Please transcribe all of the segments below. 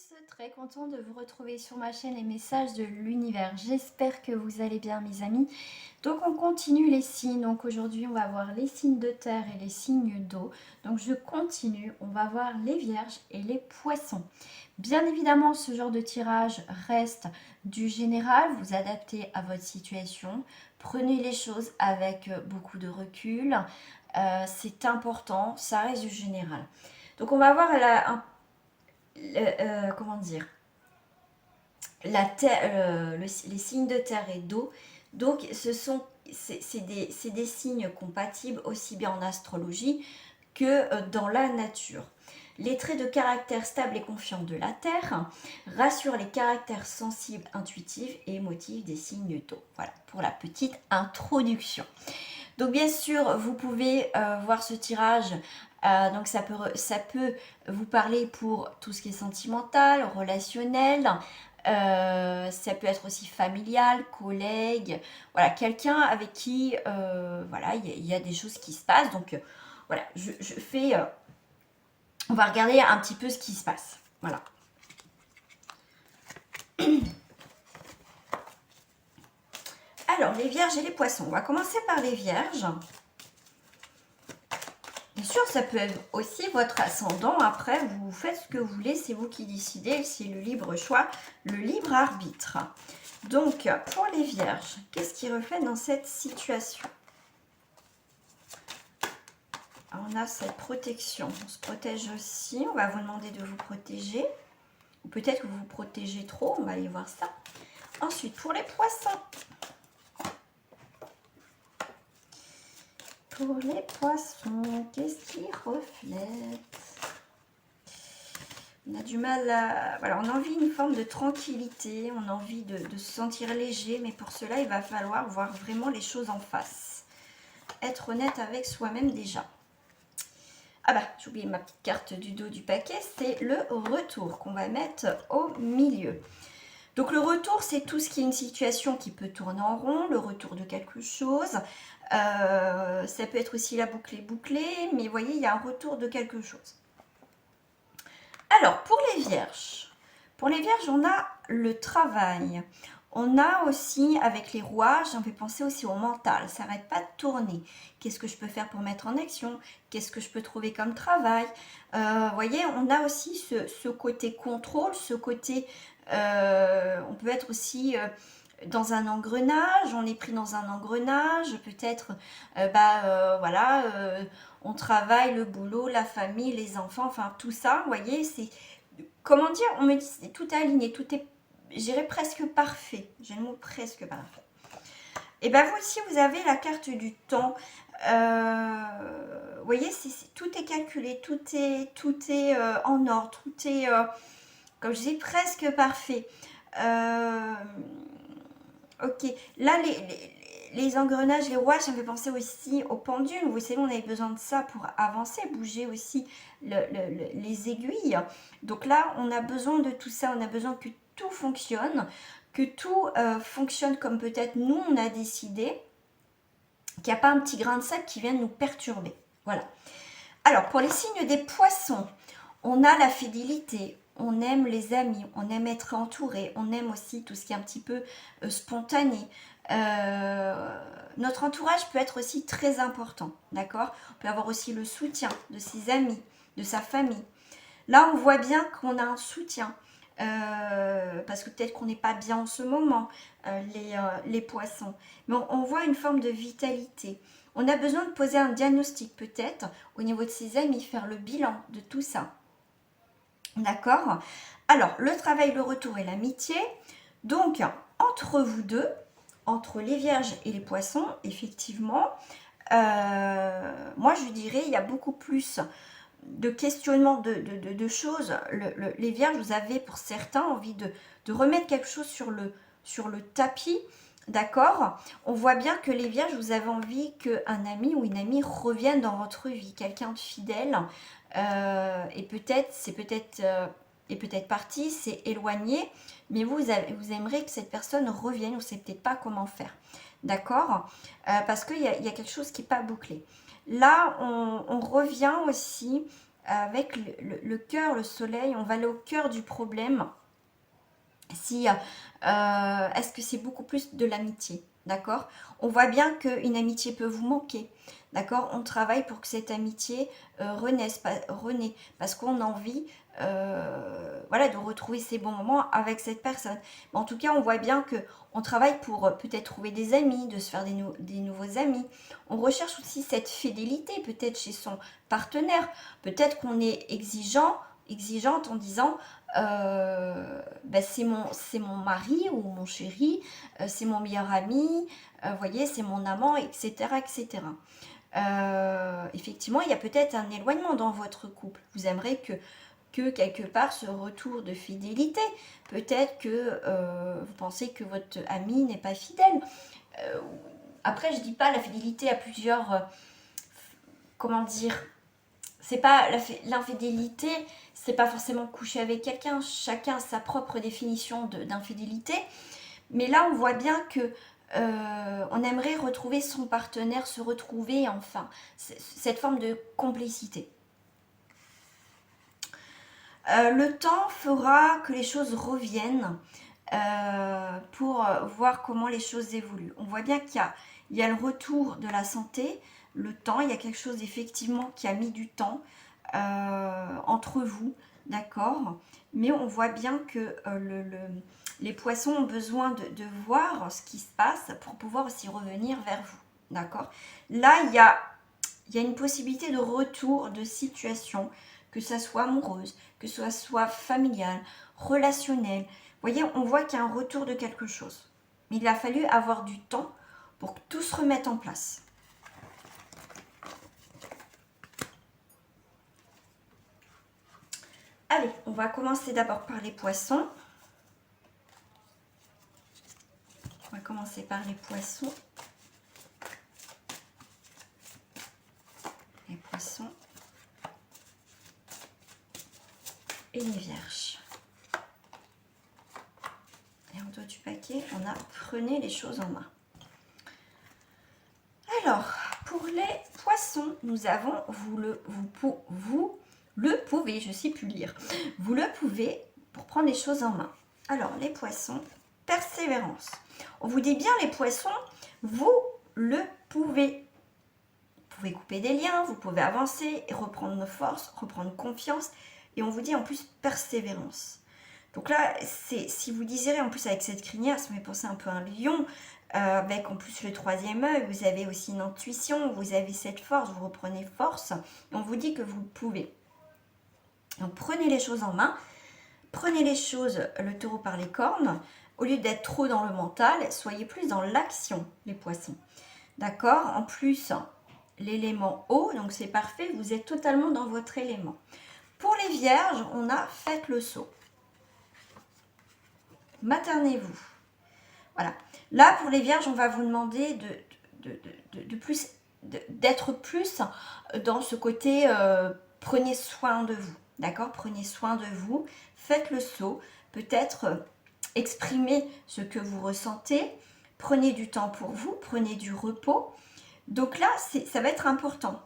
tous, très content de vous retrouver sur ma chaîne Les Messages de l'Univers. J'espère que vous allez bien mes amis. Donc on continue les signes. Donc aujourd'hui on va voir les signes de terre et les signes d'eau. Donc je continue, on va voir les vierges et les poissons. Bien évidemment ce genre de tirage reste du général, vous adaptez à votre situation. Prenez les choses avec beaucoup de recul. C'est important, ça reste du général. Donc on va voir comment dire, la terre, les signes de terre et d'eau. Donc, c'est des signes compatibles aussi bien en astrologie que dans la nature. Les traits de caractère stable et confiant de la Terre rassurent les caractères sensibles, intuitifs et émotifs des signes d'eau. Voilà pour la petite introduction. Donc bien sûr, vous pouvez voir ce tirage. Donc ça peut vous parler pour tout ce qui est sentimental, relationnel. Ça peut être aussi familial, collègue. Voilà, quelqu'un avec qui voilà, il y a des choses qui se passent. Donc voilà, je fais... on va regarder un petit peu ce qui se passe. Voilà. Alors, les vierges et les poissons. On va commencer par les vierges. Bien sûr, ça peut être aussi votre ascendant. Après, vous faites ce que vous voulez. C'est vous qui décidez. C'est le libre choix, le libre arbitre. Donc, pour les vierges, qu'est-ce qui reflète dans cette situation? On a cette protection. On se protège aussi. On va vous demander de vous protéger. Ou peut-être que vous vous protégez trop. On va aller voir ça. Ensuite, pour les poissons. Pour les poissons, qu'est-ce qui reflète? On a du mal à... Voilà, on a envie d'une forme de tranquillité, on a envie de se sentir léger, mais pour cela, il va falloir voir vraiment les choses en face. Être honnête avec soi-même déjà. Ah bah, j'ai oublié ma petite carte du dos du paquet, c'est le retour qu'on va mettre au milieu. Donc le retour, c'est tout ce qui est une situation qui peut tourner en rond, le retour de quelque chose. Ça peut être aussi la boucle est bouclée, mais vous voyez, il y a un retour de quelque chose. Alors, pour les vierges, on a le travail. On a aussi, avec les rouages, on fait penser aussi au mental. Ça n'arrête pas de tourner. Qu'est-ce que je peux faire pour mettre en action? Qu'est-ce que je peux trouver comme travail? Vous voyez, on a aussi ce côté contrôle, ce côté... on peut être aussi... dans un engrenage, on est pris dans un engrenage, peut-être, voilà, on travaille, le boulot, la famille, les enfants, enfin tout ça, vous voyez, c'est, comment dire, on me dit, tout est aligné, tout est, j'irais presque parfait, j'ai le mot presque parfait. Et bien vous aussi, vous avez la carte du temps, vous voyez, tout est calculé, tout est en ordre, tout est, comme je dis, presque parfait. Ok, là les engrenages, les rouages, ça me fait penser aussi aux pendules. Vous savez, on avait besoin de ça pour avancer, bouger aussi les aiguilles. Donc là, on a besoin de tout ça, on a besoin que tout fonctionne, que tout fonctionne comme peut-être nous on a décidé, qu'il n'y a pas un petit grain de sable qui vient nous perturber. Voilà. Alors, pour les signes des poissons, on a la fidélité, on aime les amis, on aime être entouré, on aime aussi tout ce qui est un petit peu spontané. Notre entourage peut être aussi très important, d'accord? On peut avoir aussi le soutien de ses amis, de sa famille. Là, on voit bien qu'on a un soutien, parce que peut-être qu'on n'est pas bien en ce moment, les poissons. Mais on voit une forme de vitalité. On a besoin de poser un diagnostic peut-être au niveau de ses amis, faire le bilan de tout ça. D'accord? Alors, le travail, le retour et l'amitié. Donc, entre vous deux, entre les vierges et les poissons, effectivement, moi je dirais il y a beaucoup plus de questionnements, de choses. Les vierges, vous avez pour certains envie de remettre quelque chose sur le tapis. D'accord? On voit bien que les vierges, vous avez envie qu'un ami ou une amie revienne dans votre vie, quelqu'un de fidèle. Et peut-être, est peut-être parti, c'est éloigné, mais vous aimeriez que cette personne revienne, ou ne savez peut-être pas comment faire. D'accord? Parce qu'il y a quelque chose qui n'est pas bouclé. Là, on revient aussi avec le cœur, le soleil, on va aller au cœur du problème. Si, est-ce que c'est beaucoup plus de l'amitié, d'accord? On voit bien qu'une amitié peut vous manquer, d'accord? On travaille pour que cette amitié renaisse, renaît, parce qu'on a envie, voilà, de retrouver ces bons moments avec cette personne. Mais en tout cas, on voit bien que on travaille pour peut-être trouver des amis, de se faire des nouveaux amis. On recherche aussi cette fidélité, peut-être chez son partenaire. Peut-être qu'on est exigeante en disant ben c'est mon mari ou mon chéri, c'est mon meilleur ami, voyez, c'est mon amant, etc. etc. Effectivement, il y a peut-être un éloignement dans votre couple. Vous aimeriez que quelque part ce retour de fidélité. Peut-être que vous pensez que votre ami n'est pas fidèle. Euh, Après, je dis pas la fidélité à plusieurs, comment dire, c'est pas l'infidélité, c'est pas forcément coucher avec quelqu'un. Chacun a sa propre définition d'infidélité. Mais là, on voit bien que on aimerait retrouver son partenaire, se retrouver enfin, cette forme de complicité. Le temps fera que les choses reviennent pour voir comment les choses évoluent. On voit bien il y a le retour de la santé, le temps, il y a quelque chose effectivement qui a mis du temps entre vous, d'accord? Mais on voit bien que les poissons ont besoin de voir ce qui se passe pour pouvoir aussi revenir vers vous, d'accord? Là, il y a une possibilité de retour de situation, que ça soit amoureuse, que ça soit familiale, relationnelle. Vous voyez, on voit qu'il y a un retour de quelque chose. Mais il a fallu avoir du temps pour que tout se remette en place. Allez, on va commencer d'abord par les poissons. On va commencer par les poissons. Les poissons. Et les vierges. Et en dos du paquet, on a prenez les choses en main. Alors, pour les poissons, nous avons, vous le pouvez, je ne sais plus lire, vous le pouvez pour prendre les choses en main. Alors, les poissons, persévérance. On vous dit bien les poissons, vous le pouvez. Vous pouvez couper des liens, vous pouvez avancer, reprendre force, reprendre confiance. Et on vous dit en plus persévérance. Donc là, si vous désirez en plus avec cette crinière, ça me fait penser un peu à un lion, avec en plus le troisième œil, vous avez aussi une intuition, vous avez cette force, vous reprenez force, et on vous dit que vous le pouvez. Donc prenez les choses en main, prenez les choses, le taureau par les cornes, au lieu d'être trop dans le mental, soyez plus dans l'action, les poissons. D'accord? En plus, l'élément eau, donc c'est parfait, vous êtes totalement dans votre élément. Pour les vierges, on a faites le saut. Maternez-vous. Voilà. Là, pour les vierges, on va vous demander d'être plus dans ce côté prenez soin de vous. D'accord? Prenez soin de vous. Faites le saut. Peut-être exprimez ce que vous ressentez. Prenez du temps pour vous. Prenez du repos. Donc là, ça va être important.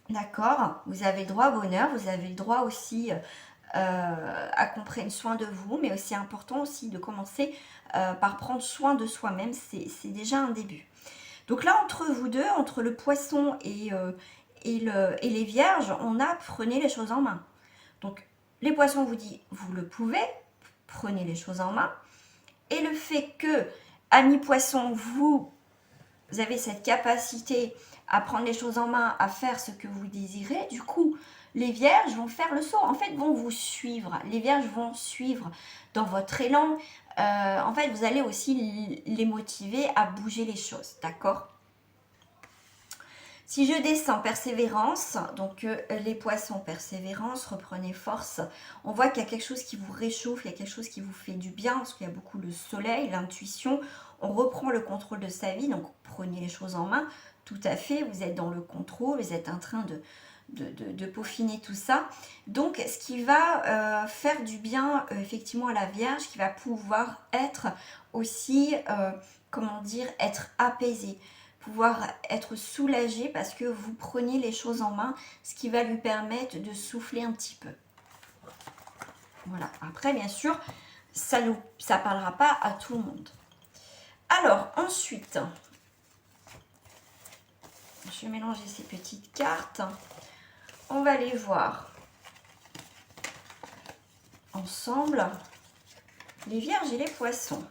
D'accord? Vous avez le droit au bonheur. Vous avez le droit aussi à qu'on prenne soin de vous, mais aussi important aussi de commencer par prendre soin de soi-même, c'est déjà un début. Donc là, entre vous deux, entre le poisson et les vierges, on a prenez les choses en main. Donc les poissons vous dit vous le pouvez, prenez les choses en main. Et le fait que, amis poissons, vous avez cette capacité à prendre les choses en main, à faire ce que vous désirez, du coup, les vierges vont faire le saut, en fait, vont vous suivre. Les vierges vont suivre dans votre élan. En fait, vous allez aussi les motiver à bouger les choses, d'accord? Si je descends, persévérance, donc les poissons, persévérance, reprenez force. On voit qu'il y a quelque chose qui vous réchauffe, il y a quelque chose qui vous fait du bien, parce qu'il y a beaucoup le soleil, l'intuition. On reprend le contrôle de sa vie, donc prenez les choses en main. Tout à fait, vous êtes dans le contrôle, vous êtes en train de peaufiner tout ça. Donc, ce qui va faire du bien, effectivement, à la Vierge, qui va pouvoir être aussi, comment dire, être apaisée. pouvoir être soulagé parce que vous prenez les choses en main, ce qui va lui permettre de souffler un petit peu. Voilà. Après, bien sûr, ça ne parlera pas à tout le monde. Alors, ensuite, je vais mélanger ces petites cartes. On va les voir ensemble. Les vierges et les poissons.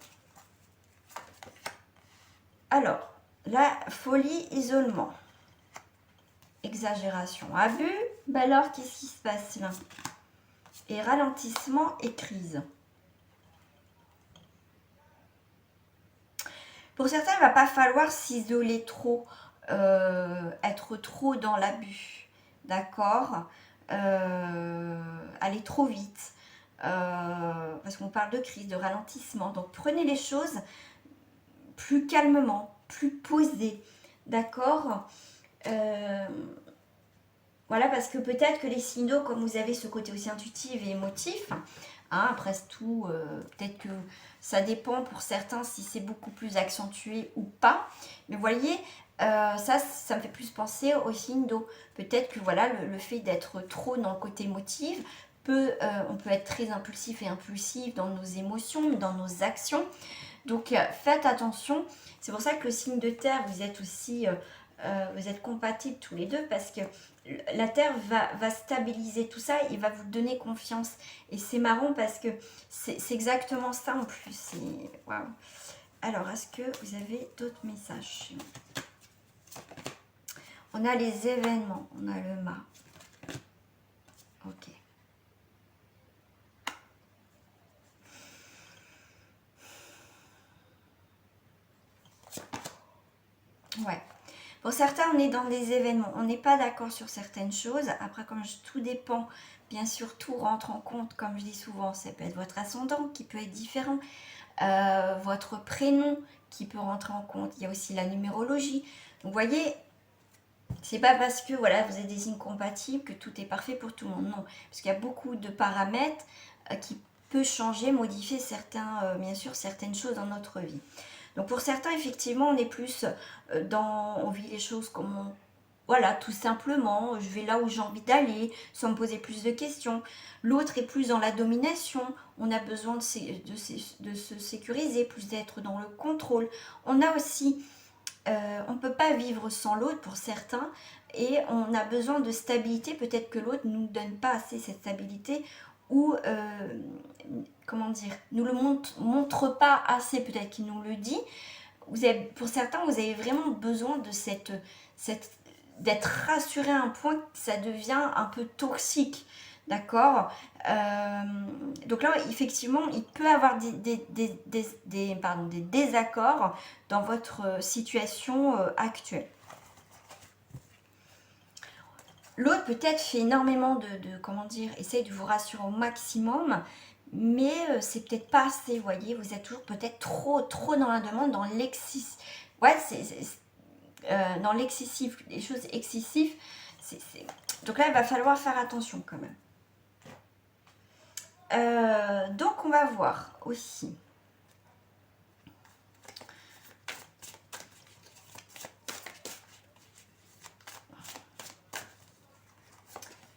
Alors, la folie, isolement, exagération, abus. Ben alors, qu'est-ce qui se passe là? Et ralentissement et crise. Pour certains, il ne va pas falloir s'isoler trop, être trop dans l'abus, d'accord, aller trop vite, parce qu'on parle de crise, de ralentissement. Donc, prenez les choses plus calmement, plus posées, d'accord. Voilà, parce que peut-être que les signes d'eau, comme vous avez ce côté aussi intuitif et émotif, hein, après tout, peut-être que ça dépend pour certains si c'est beaucoup plus accentué ou pas. Mais vous voyez, ça me fait plus penser aux signes d'eau. Peut-être que voilà, le fait d'être trop dans le côté émotif, on peut être très impulsif et impulsif dans nos émotions, dans nos actions. Donc faites attention. C'est pour ça que le signe de terre, vous êtes aussi... vous êtes compatibles tous les deux parce que la terre va stabiliser tout ça, il va vous donner confiance. Et c'est marrant parce que c'est exactement ça en plus. Wow. Alors, est-ce que vous avez d'autres messages? On a les événements, on a le mât. Ok. Ouais. Pour certains, on est dans des événements. On n'est pas d'accord sur certaines choses. Après, comme tout dépend, bien sûr, tout rentre en compte. Comme je dis souvent, ça peut être votre ascendant qui peut être différent. Votre prénom qui peut rentrer en compte. Il y a aussi la numérologie. Donc, vous voyez, c'est pas parce que voilà, vous êtes des signes compatibles que tout est parfait pour tout le monde. Non, parce qu'il y a beaucoup de paramètres qui peuvent changer, modifier bien sûr, certaines choses dans notre vie. Donc pour certains, effectivement, on est plus on vit les choses comme voilà, tout simplement, je vais là où j'ai envie d'aller, sans me poser plus de questions. L'autre est plus dans la domination, on a besoin de se sécuriser, plus d'être dans le contrôle. On a aussi, on ne peut pas vivre sans l'autre pour certains, et on a besoin de stabilité, peut-être que l'autre ne nous donne pas assez cette stabilité, ou comment dire, nous le montre pas assez, peut-être qu'il nous le dit. Pour certains, vous avez vraiment besoin de d'être rassuré à un point que ça devient un peu toxique, d'accord. Donc là, effectivement, il peut y avoir des désaccords dans votre situation actuelle. L'autre peut-être fait énormément comment dire, essaye de vous rassurer au maximum, mais c'est peut-être pas assez, vous voyez, vous êtes toujours peut-être trop dans la demande, dans l'excessif. Ouais, dans l'excessif, les choses excessives. Donc là, il va falloir faire attention quand même. Donc on va voir aussi.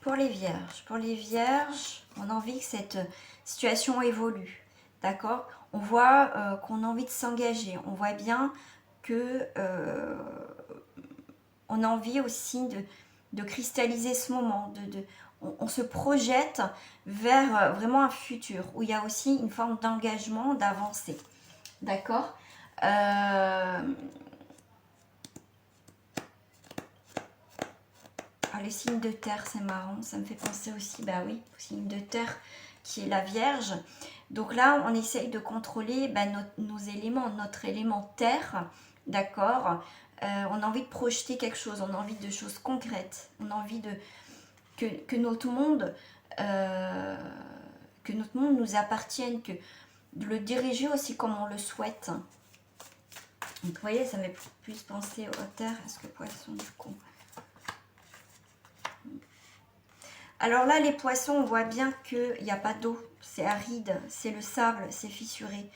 Pour les vierges, on a envie que cette situation évolue, d'accord. On voit qu'on a envie de s'engager, on voit bien que on a envie aussi de cristalliser ce moment, on se projette vers vraiment un futur où il y a aussi une forme d'engagement, d'avancée, d'accord. Les signes de terre, c'est marrant, ça me fait penser aussi, bah oui, au signe de terre qui est la Vierge. Donc là, on essaye de contrôler nos éléments, notre élément terre, d'accord. On a envie de projeter quelque chose, on a envie de choses concrètes, on a envie que notre monde nous appartienne, de le diriger aussi comme on le souhaite. Donc vous voyez, ça me fait plus penser aux terres, à ce que poisson du coup. Alors là, les poissons, on voit bien qu'il n'y a pas d'eau, c'est aride, c'est le sable, c'est fissuré.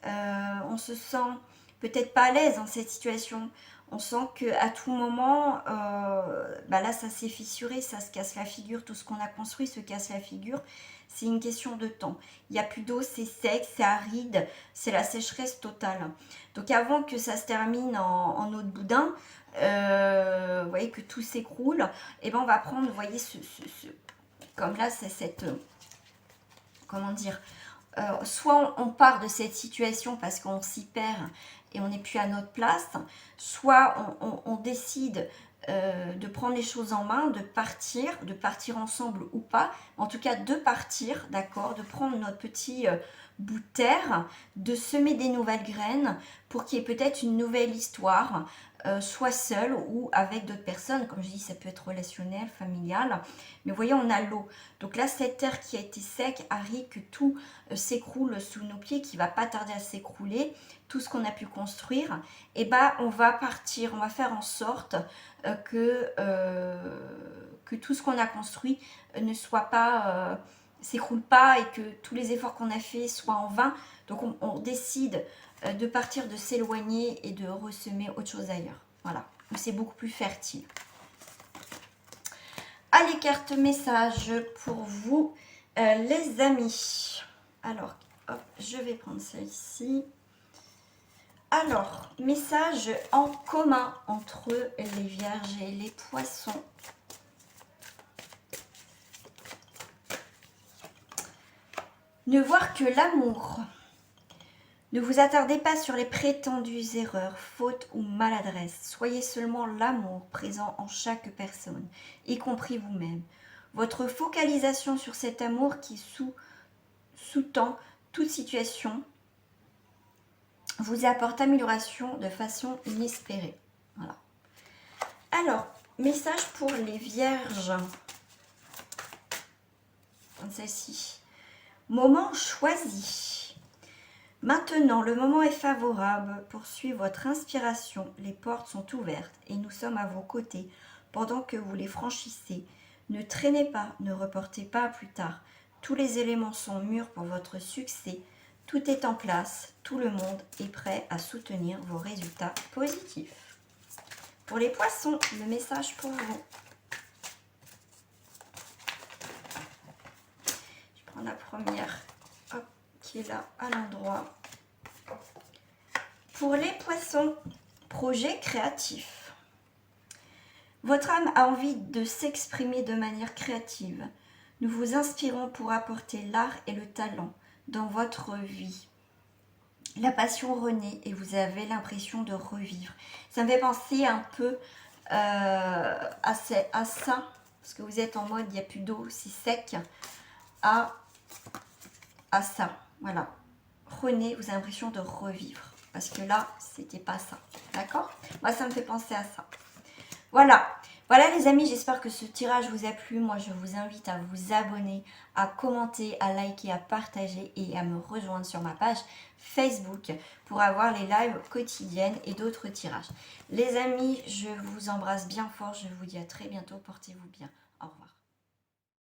On se sent peut-être pas à l'aise dans cette situation. On sent qu'à tout moment, bah là, ça s'est fissuré, ça se casse la figure. Tout ce qu'on a construit se casse la figure. C'est une question de temps. Il n'y a plus d'eau, c'est sec, c'est aride, c'est la sécheresse totale. Donc avant que ça se termine en eau de boudin, vous voyez que tout s'écroule, et ben on va prendre, vous voyez, comme là, c'est cette... comment dire, soit on part de cette situation parce qu'on s'y perd et on n'est plus à notre place, soit on décide de prendre les choses en main, de partir ensemble ou pas, en tout cas de partir, d'accord, de prendre notre petit bout de terre, de semer des nouvelles graines pour qu'il y ait peut-être une nouvelle histoire, soit seul ou avec d'autres personnes. Comme je dis, ça peut être relationnel, familial, mais vous voyez, on a l'eau. Donc là, cette terre qui a été sec, arrive que tout s'écroule sous nos pieds, qui va pas tarder à s'écrouler, tout ce qu'on a pu construire, et ben on va partir, on va faire en sorte que tout ce qu'on a construit ne soit pas, s'écroule pas, et que tous les efforts qu'on a fait soient en vain. Donc on décide de partir, de s'éloigner et de ressemer autre chose ailleurs. Voilà, c'est beaucoup plus fertile. Allez, carte message pour vous, les amis. Alors, hop, je vais prendre celle-ci. Alors, message en commun entre les vierges et les poissons. Ne voir que l'amour. Ne vous attardez pas sur les prétendues erreurs, fautes ou maladresses. Soyez seulement l'amour présent en chaque personne, y compris vous-même. Votre focalisation sur cet amour qui sous-tend toute situation vous apporte amélioration de façon inespérée. Voilà. Alors, message pour les vierges. Comme celle-ci. Moment choisi. Maintenant, le moment est favorable pour suivre votre inspiration. Les portes sont ouvertes et nous sommes à vos côtés pendant que vous les franchissez. Ne traînez pas, ne reportez pas à plus tard. Tous les éléments sont mûrs pour votre succès. Tout est en place, tout le monde est prêt à soutenir vos résultats positifs. Pour les poissons, le message pour vous. Je prends la première, hop, qui est là à l'endroit. Pour les poissons, projet créatif. Votre âme a envie de s'exprimer de manière créative. Nous vous inspirons pour apporter l'art et le talent dans votre vie. La passion renaît et vous avez l'impression de revivre. Ça me fait penser un peu à ça, parce que vous êtes en mode il n'y a plus d'eau, c'est sec, à ça. Voilà. Renaît, vous avez l'impression de revivre. Parce que là, c'était pas ça. D'accord? Moi, ça me fait penser à ça. Voilà. Voilà les amis, j'espère que ce tirage vous a plu. Moi, je vous invite à vous abonner, à commenter, à liker, à partager et à me rejoindre sur ma page Facebook pour avoir les lives quotidiennes et d'autres tirages. Les amis, je vous embrasse bien fort. Je vous dis à très bientôt. Portez-vous bien. Au revoir.